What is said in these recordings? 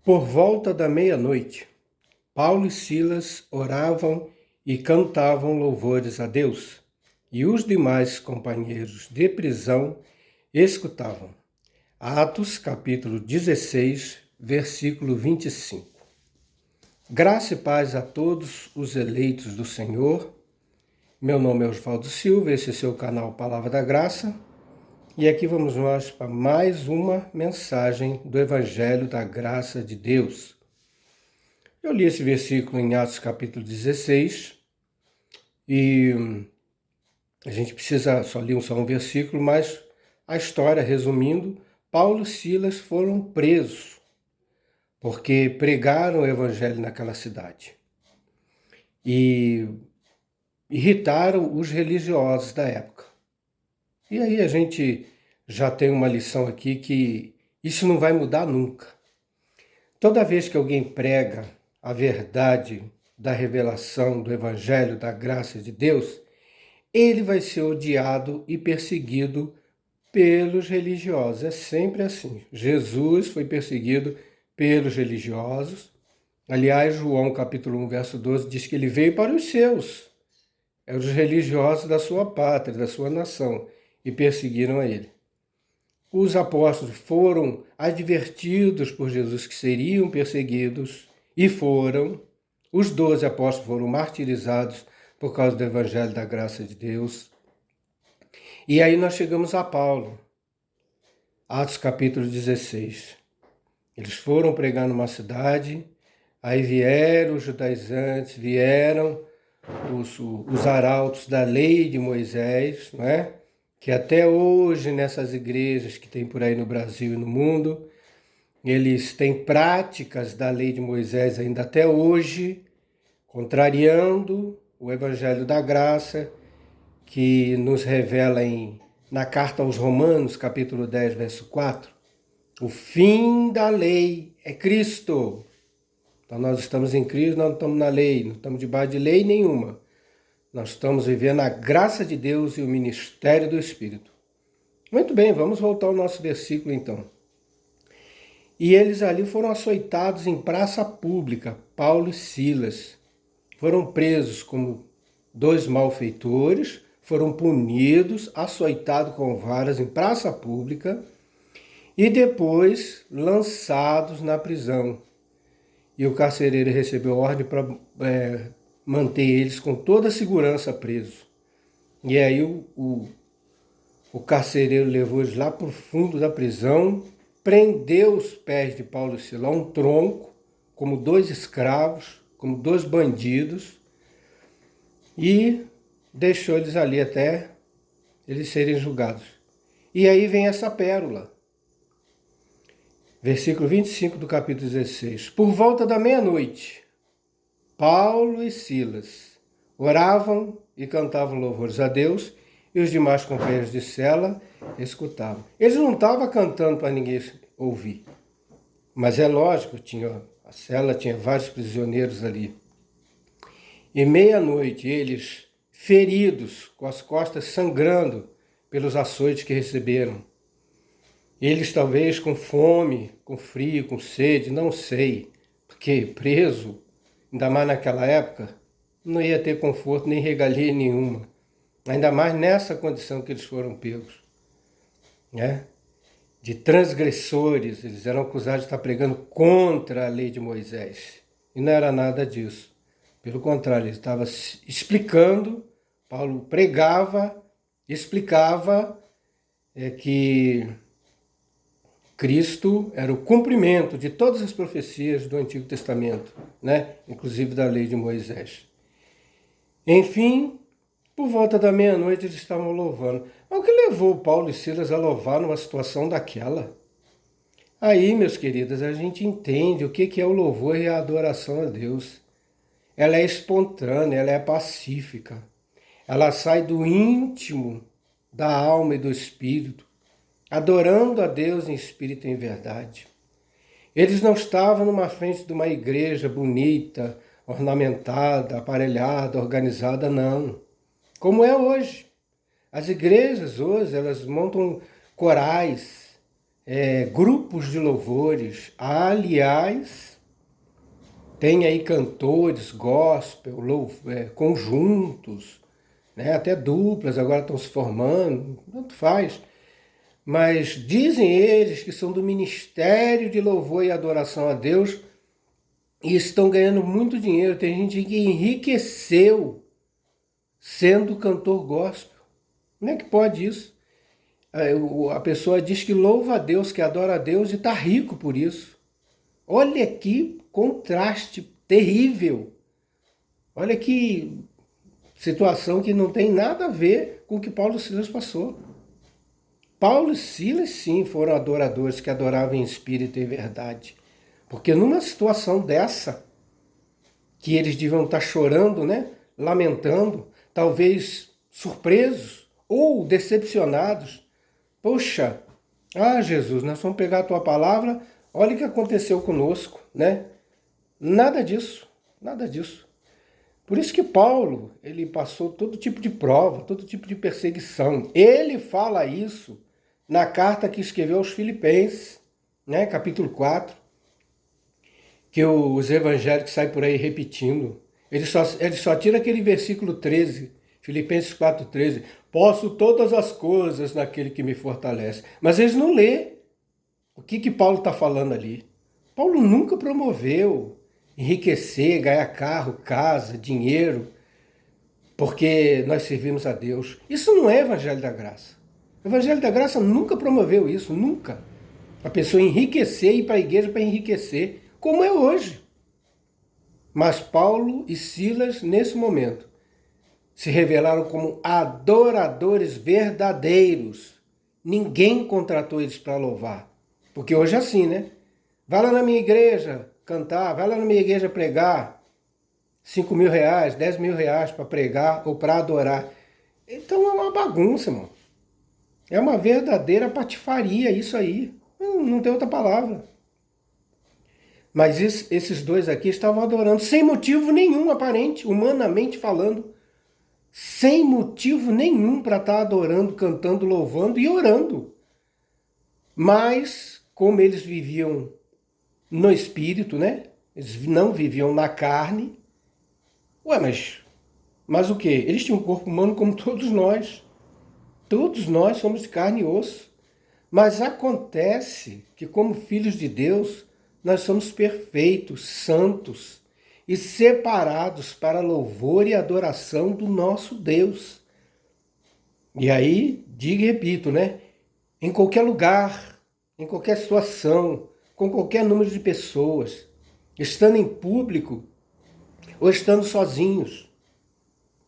Por volta da meia-noite, Paulo e Silas oravam e cantavam louvores a Deus, e os demais companheiros de prisão escutavam. Atos, capítulo 16, versículo 25. Graça e paz a todos os eleitos do Senhor. Meu nome é Osvaldo Silva, esse é seu canal Palavra da Graça. E aqui vamos nós para mais uma mensagem do Evangelho da Graça de Deus. Eu li esse versículo em Atos capítulo 16 e a gente precisa só ler só um versículo, mas a história, resumindo, Paulo e Silas foram presos porque pregaram o Evangelho naquela cidade e irritaram os religiosos da época. E aí a gente já tem uma lição aqui que isso não vai mudar nunca. Toda vez que alguém prega a verdade da revelação do Evangelho, da graça de Deus, ele vai ser odiado e perseguido pelos religiosos. É sempre assim. Jesus foi perseguido pelos religiosos. Aliás, João capítulo 1, verso 12 diz que ele veio para os seus. É os religiosos da sua pátria, da sua nação, e perseguiram a ele. Os apóstolos foram advertidos por Jesus que seriam perseguidos e foram. Os 12 apóstolos foram martirizados por causa do Evangelho da Graça de Deus. E aí nós chegamos a Paulo, Atos capítulo 16. Eles foram pregar numa cidade, aí vieram os judaizantes, vieram os arautos da lei de Moisés, não é? Que até hoje nessas igrejas que tem por aí no Brasil e no mundo, eles têm práticas da lei de Moisés ainda até hoje, contrariando o Evangelho da Graça, que nos revela na carta aos Romanos, capítulo 10, verso 4, o fim da lei é Cristo. Então nós estamos em Cristo, nós não estamos na lei, não estamos debaixo de lei nenhuma. Nós estamos vivendo a graça de Deus e o ministério do Espírito. Muito bem, vamos voltar ao nosso versículo então. E eles ali foram açoitados em praça pública, Paulo e Silas. Foram presos como dois malfeitores, foram punidos, açoitados com varas em praça pública e depois lançados na prisão. E o carcereiro recebeu ordem para manter eles com toda a segurança presos. E aí o carcereiro levou eles lá para o fundo da prisão, prendeu os pés de Paulo e Silas a um tronco, como dois escravos, como dois bandidos, e deixou eles ali até eles serem julgados. E aí vem essa pérola. Versículo 25 do capítulo 16. Por volta da meia-noite, Paulo e Silas oravam e cantavam louvores a Deus e os demais companheiros de cela escutavam. Eles não estavam cantando para ninguém ouvir, mas é lógico, a cela tinha vários prisioneiros ali. E meia-noite, eles feridos, com as costas sangrando pelos açoites que receberam. Eles talvez com fome, com frio, com sede, não sei, porque preso, ainda mais naquela época, não ia ter conforto nem regalia nenhuma. Ainda mais nessa condição que eles foram pegos, né? De transgressores, eles eram acusados de estar pregando contra a lei de Moisés. E não era nada disso. Pelo contrário, ele estava explicando, Paulo pregava, explicava que Cristo era o cumprimento de todas as profecias do Antigo Testamento, né? Inclusive da lei de Moisés. Enfim, por volta da meia-noite eles estavam louvando. Mas o que levou Paulo e Silas a louvar numa situação daquela? Aí, meus queridos, a gente entende o que é o louvor e a adoração a Deus. Ela é espontânea, ela é pacífica. Ela sai do íntimo da alma e do espírito, adorando a Deus em espírito e em verdade. Eles não estavam numa frente de uma igreja bonita, ornamentada, aparelhada, organizada, não. Como é hoje. As igrejas hoje, elas montam corais, grupos de louvores. Aliás, tem aí cantores, gospel, conjuntos, né? Até duplas agora estão se formando, tanto faz. Mas dizem eles que são do ministério de louvor e adoração a Deus e estão ganhando muito dinheiro. Tem gente que enriqueceu sendo cantor gospel. Como é que pode isso? A pessoa diz que louva a Deus, que adora a Deus e está rico por isso. Olha que contraste terrível. Olha que situação que não tem nada a ver com o que Paulo e Silas passou. Paulo e Silas, sim, foram adoradores que adoravam em espírito e verdade. Porque numa situação dessa, que eles deviam estar chorando, né? Lamentando, talvez surpresos ou decepcionados. Poxa, Jesus, nós vamos pegar a tua palavra, olha o que aconteceu conosco, né? Nada disso, nada disso. Por isso que Paulo, ele passou todo tipo de prova, todo tipo de perseguição. Ele fala isso na carta que escreveu aos Filipenses, né, capítulo 4, que os evangélicos saem por aí repetindo. Ele só tira aquele versículo 13, Filipenses 4,13. Posso todas as coisas naquele que me fortalece. Mas eles não lê o que Paulo está falando ali. Paulo nunca promoveu enriquecer, ganhar carro, casa, dinheiro, porque nós servimos a Deus. Isso não é evangelho da graça. O evangelho da graça nunca promoveu isso, nunca. A pessoa enriquecer e ir para a igreja para enriquecer, como é hoje. Mas Paulo e Silas, nesse momento, se revelaram como adoradores verdadeiros. Ninguém contratou eles para louvar. Porque hoje é assim, né? Vai lá na minha igreja cantar, vai lá na minha igreja pregar. 5 mil reais, 10 mil reais para pregar ou para adorar. Então é uma bagunça, irmão. É uma verdadeira patifaria isso aí. Não tem outra palavra. Mas esses dois aqui estavam adorando sem motivo nenhum aparente, humanamente falando. Sem motivo nenhum para estar adorando, cantando, louvando e orando. Mas, como eles viviam no espírito, né? Eles não viviam na carne. Mas o quê? Eles tinham um corpo humano como todos nós. Todos nós somos de carne e osso. Mas acontece que, como filhos de Deus, nós somos perfeitos, santos e separados para louvor e adoração do nosso Deus. E aí, digo e repito, né? Em qualquer lugar, em qualquer situação, com qualquer número de pessoas, estando em público ou estando sozinhos,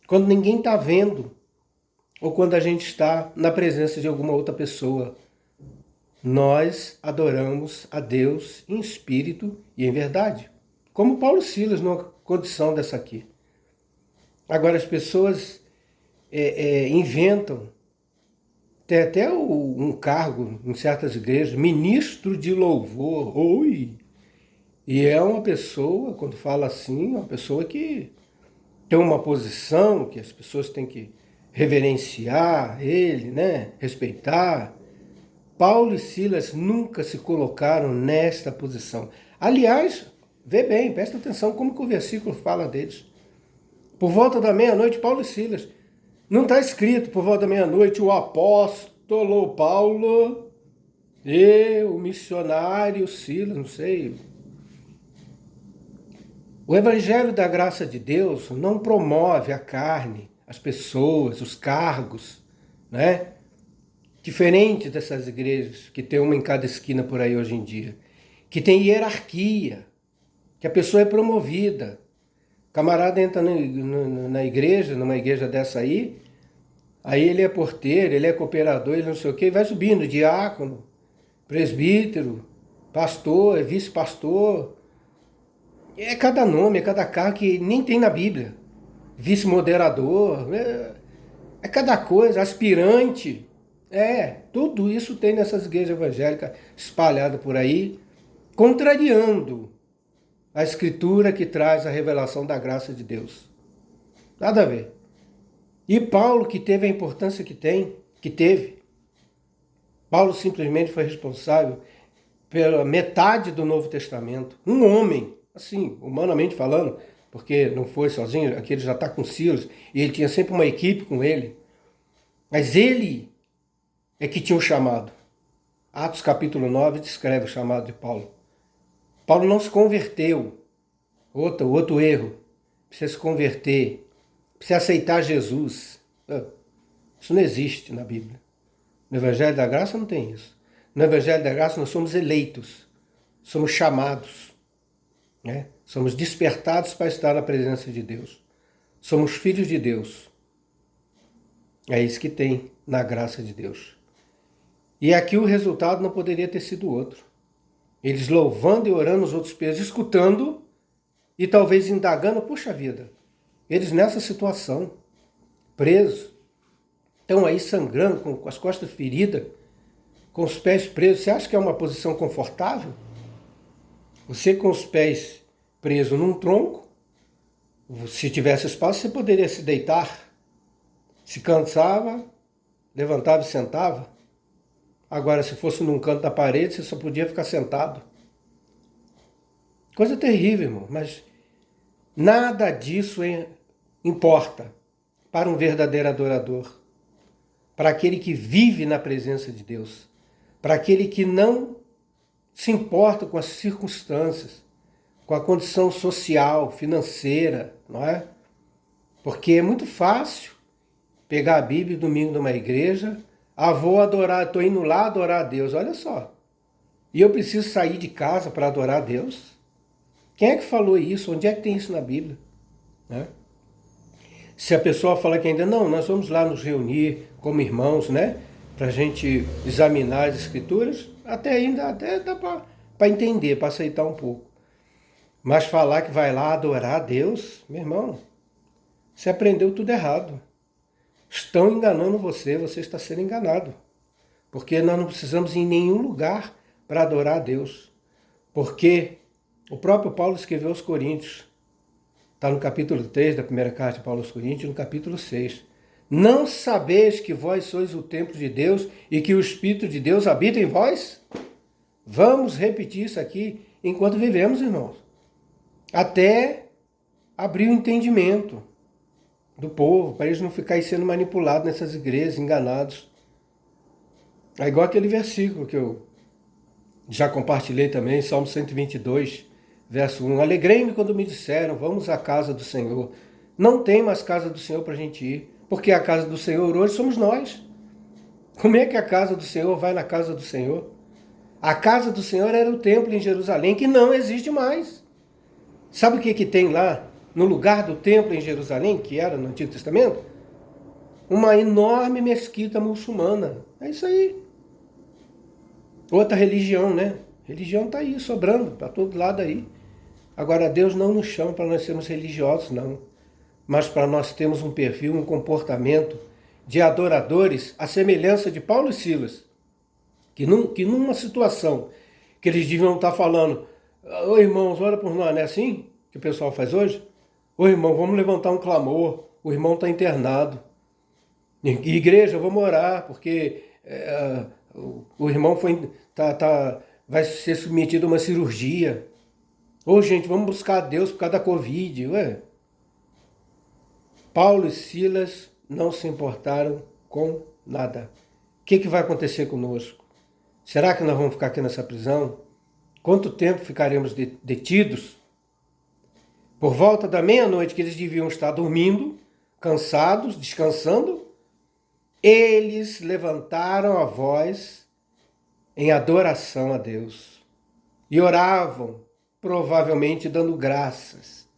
quando ninguém está vendo, ou quando a gente está na presença de alguma outra pessoa, nós adoramos a Deus em espírito e em verdade. Como Paulo e Silas, numa condição dessa aqui. Agora as pessoas inventam, tem até um cargo em certas igrejas, ministro de louvor. Oi! E é uma pessoa, quando fala assim, uma pessoa que tem uma posição que as pessoas têm que reverenciar ele, né? Respeitar. Paulo e Silas nunca se colocaram nesta posição. Aliás, vê bem, presta atenção como que o versículo fala deles. Por volta da meia-noite, Paulo e Silas. Não está escrito por volta da meia-noite o apóstolo Paulo e o missionário Silas, não sei. O evangelho da graça de Deus não promove a carne, as pessoas, os cargos, né? Diferente dessas igrejas que tem uma em cada esquina por aí hoje em dia, que tem hierarquia, que a pessoa é promovida. O camarada entra na igreja, numa igreja dessa aí ele é porteiro, ele é cooperador, ele não sei o quê, vai subindo, diácono, presbítero, pastor, vice-pastor. É cada nome, é cada cargo que nem tem na Bíblia. Vice-moderador, é cada coisa, aspirante. Tudo isso tem nessas igrejas evangélicas espalhadas por aí, contrariando a escritura que traz a revelação da graça de Deus. Nada a ver. E Paulo, que teve a importância que teve, Paulo simplesmente foi responsável pela metade do Novo Testamento. Um homem, assim, humanamente falando, porque não foi sozinho, aqui ele já está com Silas, e ele tinha sempre uma equipe com ele. Mas ele é que tinha o chamado. Atos capítulo 9 descreve o chamado de Paulo. Paulo não se converteu. Outro erro. Precisa se converter. Precisa aceitar Jesus. Isso não existe na Bíblia. No Evangelho da Graça não tem isso. No Evangelho da Graça nós somos eleitos. Somos chamados. Né? Somos despertados para estar na presença de Deus. Somos filhos de Deus. É isso que tem na graça de Deus. E aqui o resultado não poderia ter sido outro. Eles louvando e orando os outros presos, escutando e talvez indagando, puxa vida, eles nessa situação, presos, estão aí sangrando, com as costas feridas, com os pés presos. Você acha que é uma posição confortável? Você com os pés presos num tronco, se tivesse espaço, você poderia se deitar. Se cansava, levantava e sentava. Agora, se fosse num canto da parede, você só podia ficar sentado. Coisa terrível, irmão, mas nada disso importa para um verdadeiro adorador, para aquele que vive na presença de Deus, para aquele que não se importa com as circunstâncias, com a condição social, financeira, não é? Porque é muito fácil pegar a Bíblia domingo numa igreja, vou adorar, estou indo lá adorar a Deus, olha só. E eu preciso sair de casa para adorar a Deus? Quem é que falou isso? Onde é que tem isso na Bíblia? Né? Se a pessoa fala que ainda não, nós vamos lá nos reunir como irmãos, né? Para a gente examinar as escrituras, até dá para entender, para aceitar um pouco. Mas falar que vai lá adorar a Deus, meu irmão, você aprendeu tudo errado. Estão enganando você, você está sendo enganado. Porque nós não precisamos ir em nenhum lugar para adorar a Deus. Porque o próprio Paulo escreveu aos Coríntios, está no capítulo 3 da primeira carta de Paulo aos Coríntios, no capítulo 6. Não sabeis que vós sois o templo de Deus e que o Espírito de Deus habita em vós? Vamos repetir isso aqui enquanto vivemos, irmãos. Até abrir o entendimento do povo, para eles não ficarem sendo manipulados nessas igrejas, enganados. É igual aquele versículo que eu já compartilhei também, Salmo 122, verso 1. Alegrei-me quando me disseram, vamos à casa do Senhor. Não tem mais casa do Senhor para a gente ir, porque a casa do Senhor hoje somos nós. Como é que a casa do Senhor vai na casa do Senhor? A casa do Senhor era o templo em Jerusalém, que não existe mais. Sabe o que tem lá, no lugar do templo em Jerusalém, que era no Antigo Testamento? Uma enorme mesquita muçulmana. É isso aí. Outra religião, né? Religião está aí, sobrando, para todo lado aí. Agora, Deus não nos chama para nós sermos religiosos, não. Mas para nós termos um perfil, um comportamento de adoradores, à semelhança de Paulo e Silas. Que numa situação que eles deviam estar falando, ô irmãos, ora por nós, não é assim que o pessoal faz hoje? Ô irmão, vamos levantar um clamor, o irmão está internado. Igreja, vamos orar, porque o irmão vai ser submetido a uma cirurgia. Ô gente, vamos buscar a Deus por causa da Covid. Ué. Paulo e Silas não se importaram com nada. O que vai acontecer conosco? Será que nós vamos ficar aqui nessa prisão? Quanto tempo ficaremos detidos? Por volta da meia-noite, que eles deviam estar dormindo, cansados, descansando, eles levantaram a voz em adoração a Deus e oravam, provavelmente dando graças.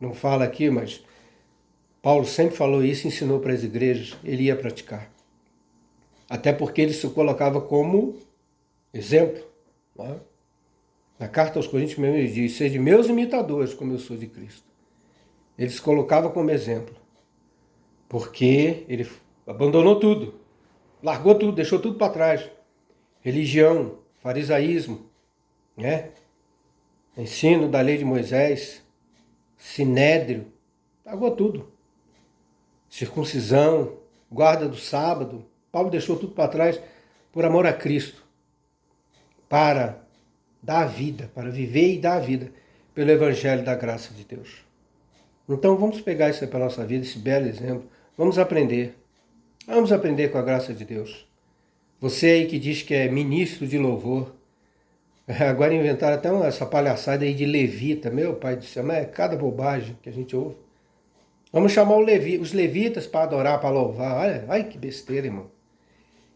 Não fala aqui, mas Paulo sempre falou isso, ensinou para as igrejas, ele ia praticar. Até porque ele se colocava como exemplo. Não é? Na carta aos Coríntios mesmo ele diz, sede meus imitadores, como eu sou de Cristo. Ele se colocava como exemplo. Porque ele abandonou tudo. Largou tudo, deixou tudo para trás. Religião, farisaísmo, né? Ensino da lei de Moisés, sinédrio, largou tudo. Circuncisão, guarda do sábado. Paulo deixou tudo para trás por amor a Cristo, para dar a vida, para viver e dar a vida pelo Evangelho da graça de Deus. Então vamos pegar isso aí para a nossa vida, esse belo exemplo. Vamos aprender. Vamos aprender com a graça de Deus. Você aí que diz que é ministro de louvor, agora inventaram até essa palhaçada aí de levita. Meu pai do céu, mas é cada bobagem que a gente ouve. Vamos chamar os levitas para adorar, para louvar. Olha que besteira, irmão.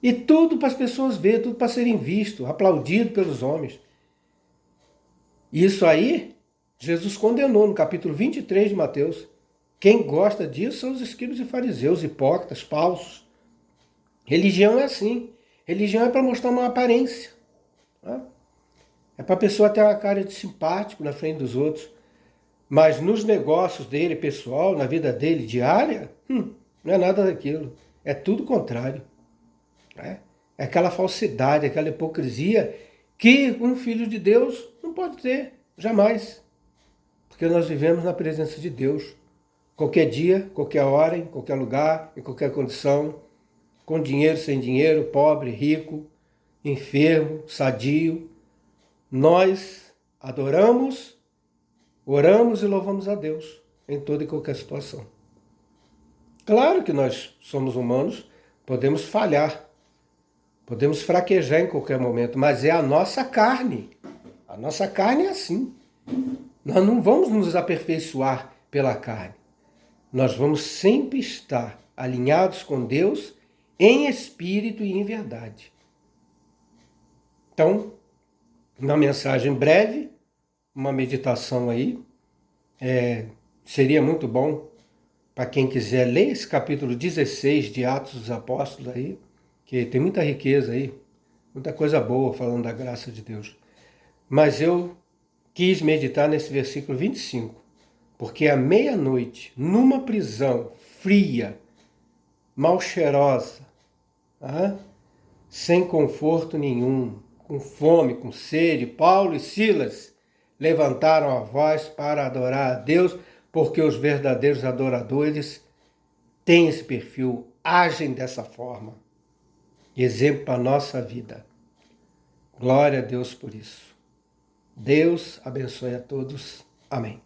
E tudo para as pessoas verem, tudo para serem vistos, aplaudido pelos homens. Isso aí, Jesus condenou no capítulo 23 de Mateus. Quem gosta disso são os escribas e fariseus, hipócritas, falsos. Religião é assim. Religião é para mostrar uma aparência. Tá? É para a pessoa ter uma cara de simpático na frente dos outros. Mas nos negócios dele, pessoal, na vida dele diária, não é nada daquilo. É tudo contrário. É aquela falsidade, aquela hipocrisia que um filho de Deus não pode ter, jamais. Porque nós vivemos na presença de Deus. Qualquer dia, qualquer hora, em qualquer lugar, em qualquer condição, com dinheiro, sem dinheiro, pobre, rico, enfermo, sadio, nós adoramos, oramos e louvamos a Deus em toda e qualquer situação. Claro que nós somos humanos, podemos falhar, podemos fraquejar em qualquer momento, mas é a nossa carne. A nossa carne é assim. Nós não vamos nos aperfeiçoar pela carne. Nós vamos sempre estar alinhados com Deus em espírito e em verdade. Então, uma mensagem breve, uma meditação aí, seria muito bom para quem quiser ler esse capítulo 16 de Atos dos Apóstolos aí, que tem muita riqueza aí, muita coisa boa falando da graça de Deus. Mas eu quis meditar nesse versículo 25, porque à meia-noite, numa prisão fria, mal cheirosa, sem conforto nenhum, com fome, com sede, Paulo e Silas levantaram a voz para adorar a Deus, porque os verdadeiros adoradores têm esse perfil, agem dessa forma. Exemplo para a nossa vida. Glória a Deus por isso. Deus abençoe a todos. Amém.